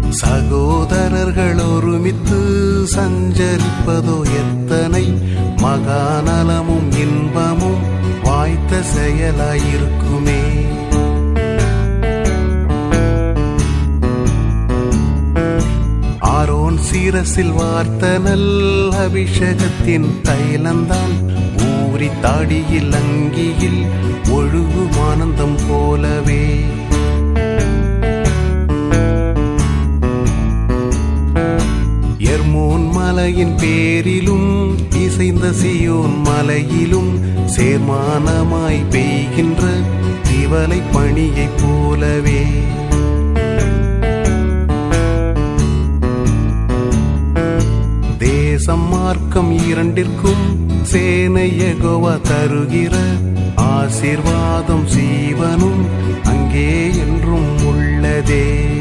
சகோதரர்கள் ஒருமித்து சஞ்சரிப்பதோ எத்தனை மகாநலமும் இன்பமும் வாய்த்த செயலாயிருக்குமே. ஆரோன் சீரசில் வார்த்த நல் அபிஷேகத்தின் தைலந்தான் ஊறி தாடியில் அங்கியில் ஒழுகும் ஆனந்தம் போலவே. எர்மோன் மலையின் பேரிலும் இசைந்த சியோன் மலையிலும் சேர்மானமாய் பெய்கின்ற திவலை பணியைப் போலவே. தேசம் மார்க்கம் இரண்டிற்கும் சேனை யெகோவா தருகிற ஆசீர்வாதம் சீவனும் அங்கே என்றும் உள்ளதே.